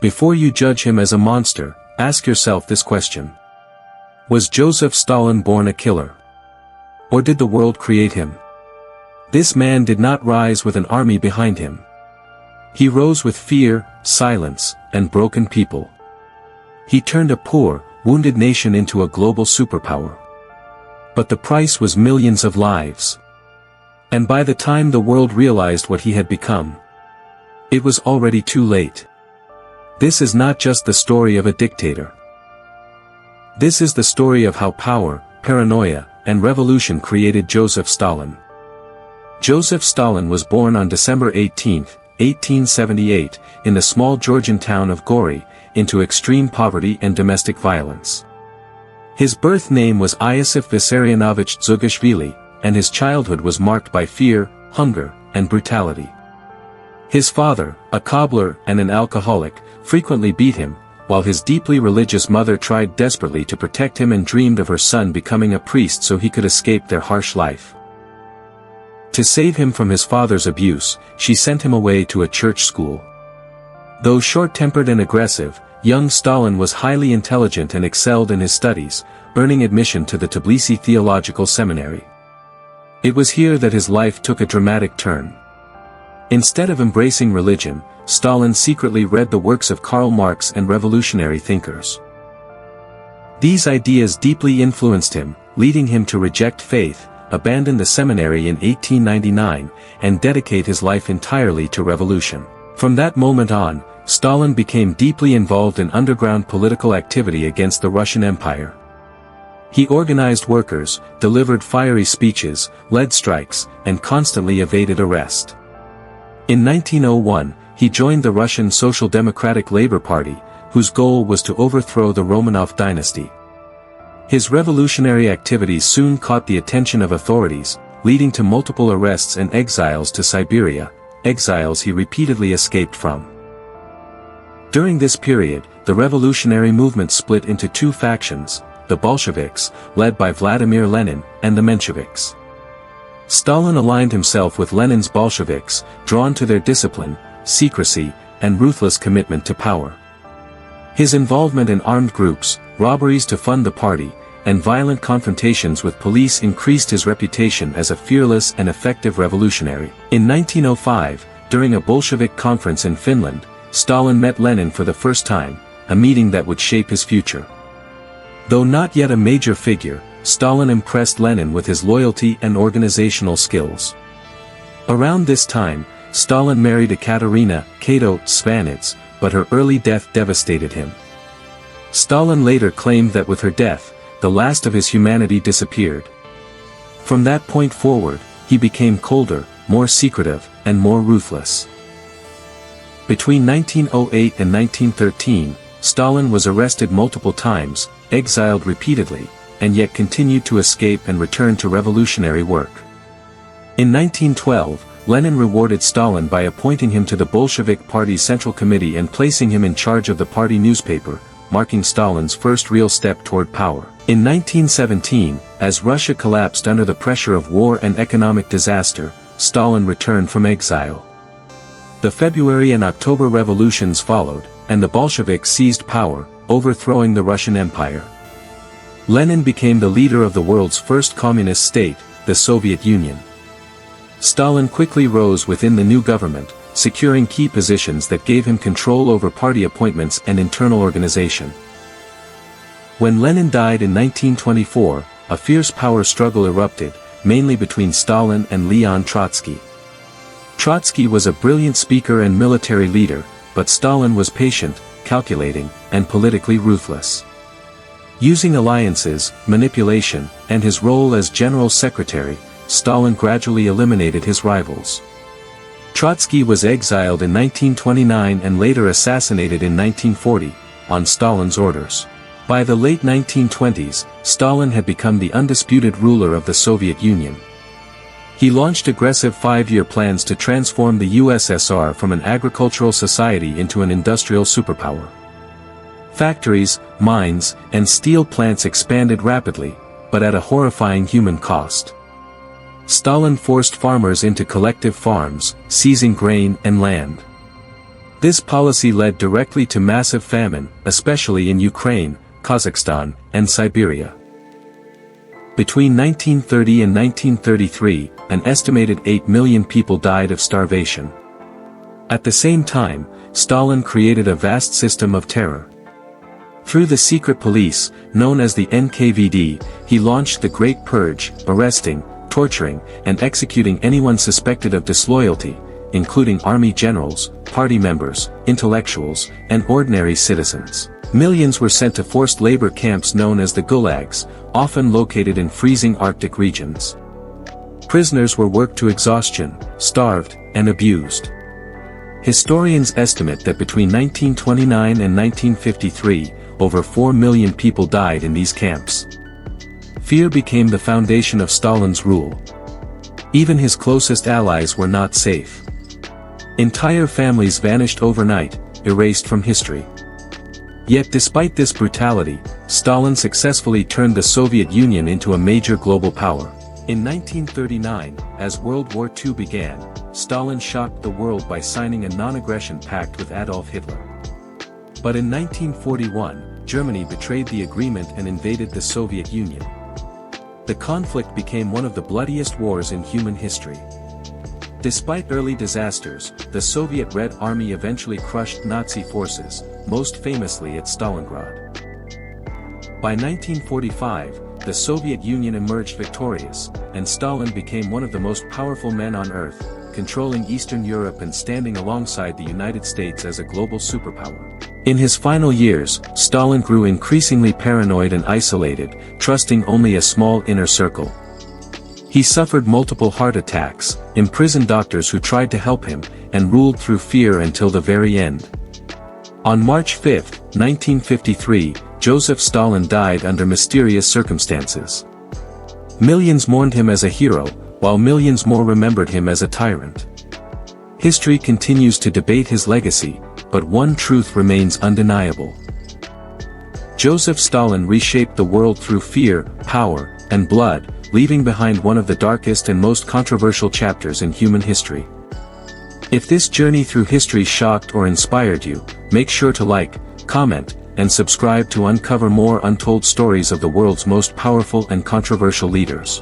Before you judge him as a monster, ask yourself this question. Was Joseph Stalin born a killer? Or did the world create him? This man did not rise with an army behind him. He rose with fear, silence, and broken people. He turned a poor, wounded nation into a global superpower. But the price was millions of lives. And by the time the world realized what he had become, it was already too late. This is not just the story of a dictator. This is the story of how power, paranoia, and revolution created Joseph Stalin. Joseph Stalin was born on December 18, 1878, in the small Georgian town of Gori, into extreme poverty and domestic violence. His birth name was Iosif Vissarionovich Dzugashvili, and his childhood was marked by fear, hunger, and brutality. His father, a cobbler and an alcoholic, frequently beat him, while his deeply religious mother tried desperately to protect him and dreamed of her son becoming a priest so he could escape their harsh life. To save him from his father's abuse, she sent him away to a church school. Though short-tempered and aggressive, young Stalin was highly intelligent and excelled in his studies, earning admission to the Tbilisi Theological Seminary. It was here that his life took a dramatic turn. Instead of embracing religion, Stalin secretly read the works of Karl Marx and revolutionary thinkers. These ideas deeply influenced him, leading him to reject faith, abandon the seminary in 1899, and dedicate his life entirely to revolution. From that moment on, Stalin became deeply involved in underground political activity against the Russian Empire. He organized workers, delivered fiery speeches, led strikes, and constantly evaded arrest. In 1901, he joined the Russian Social Democratic Labour Party, whose goal was to overthrow the Romanov dynasty. His revolutionary activities soon caught the attention of authorities, leading to multiple arrests and exiles to Siberia, exiles he repeatedly escaped from. During this period, the revolutionary movement split into two factions, the Bolsheviks, led by Vladimir Lenin, and the Mensheviks. Stalin aligned himself with Lenin's Bolsheviks, drawn to their discipline, secrecy, and ruthless commitment to power. His involvement in armed groups, robberies to fund the party, and violent confrontations with police increased his reputation as a fearless and effective revolutionary. In 1905, during a Bolshevik conference in Finland, Stalin met Lenin for the first time, a meeting that would shape his future. Though not yet a major figure, Stalin impressed Lenin with his loyalty and organizational skills. Around this time, Stalin married Ekaterina Cato Svanitz, but her early death devastated him. Stalin later claimed that with her death, the last of his humanity disappeared. From that point forward, he became colder, more secretive, and more ruthless. Between 1908 and 1913, Stalin was arrested multiple times, exiled repeatedly, and yet continued to escape and return to revolutionary work. In 1912, Lenin rewarded Stalin by appointing him to the Bolshevik Party's Central Committee and placing him in charge of the party newspaper, marking Stalin's first real step toward power. In 1917, as Russia collapsed under the pressure of war and economic disaster, Stalin returned from exile. The February and October revolutions followed, and the Bolsheviks seized power, overthrowing the Russian Empire. Lenin became the leader of the world's first communist state, the Soviet Union. Stalin quickly rose within the new government, securing key positions that gave him control over party appointments and internal organization. When Lenin died in 1924, a fierce power struggle erupted, mainly between Stalin and Leon Trotsky. Trotsky was a brilliant speaker and military leader, but Stalin was patient, calculating, and politically ruthless. Using alliances, manipulation, and his role as general secretary, Stalin gradually eliminated his rivals. Trotsky was exiled in 1929 and later assassinated in 1940, on Stalin's orders. By the late 1920s, Stalin had become the undisputed ruler of the Soviet Union. He launched aggressive five-year plans to transform the USSR from an agricultural society into an industrial superpower. Factories, mines, and steel plants expanded rapidly, but at a horrifying human cost. Stalin forced farmers into collective farms, seizing grain and land. This policy led directly to massive famine, especially in Ukraine, Kazakhstan, and Siberia. Between 1930 and 1933, an estimated 8 million people died of starvation. At the same time, Stalin created a vast system of terror. Through the secret police, known as the NKVD, he launched the Great Purge, arresting, torturing, and executing anyone suspected of disloyalty, including army generals, party members, intellectuals, and ordinary citizens. Millions were sent to forced labor camps known as the Gulags, often located in freezing Arctic regions. Prisoners were worked to exhaustion, starved, and abused. Historians estimate that between 1929 and 1953, over 4 million people died in these camps. Fear became the foundation of Stalin's rule. Even his closest allies were not safe. Entire families vanished overnight, erased from history. Yet despite this brutality, Stalin successfully turned the Soviet Union into a major global power. In 1939, as World War II began, Stalin shocked the world by signing a non-aggression pact with Adolf Hitler. But in 1941, Germany betrayed the agreement and invaded the Soviet Union. The conflict became one of the bloodiest wars in human history. Despite early disasters, the Soviet Red Army eventually crushed Nazi forces, most famously at Stalingrad. By 1945, the Soviet Union emerged victorious, and Stalin became one of the most powerful men on Earth, controlling Eastern Europe and standing alongside the United States as a global superpower. In his final years, Stalin grew increasingly paranoid and isolated, trusting only a small inner circle. He suffered multiple heart attacks, imprisoned doctors who tried to help him, and ruled through fear until the very end. On March 5, 1953, Joseph Stalin died under mysterious circumstances. Millions mourned him as a hero, while millions more remembered him as a tyrant. History continues to debate his legacy, but one truth remains undeniable. Joseph Stalin reshaped the world through fear, power, and blood, leaving behind one of the darkest and most controversial chapters in human history. If this journey through history shocked or inspired you, make sure to like, comment, and subscribe to uncover more untold stories of the world's most powerful and controversial leaders.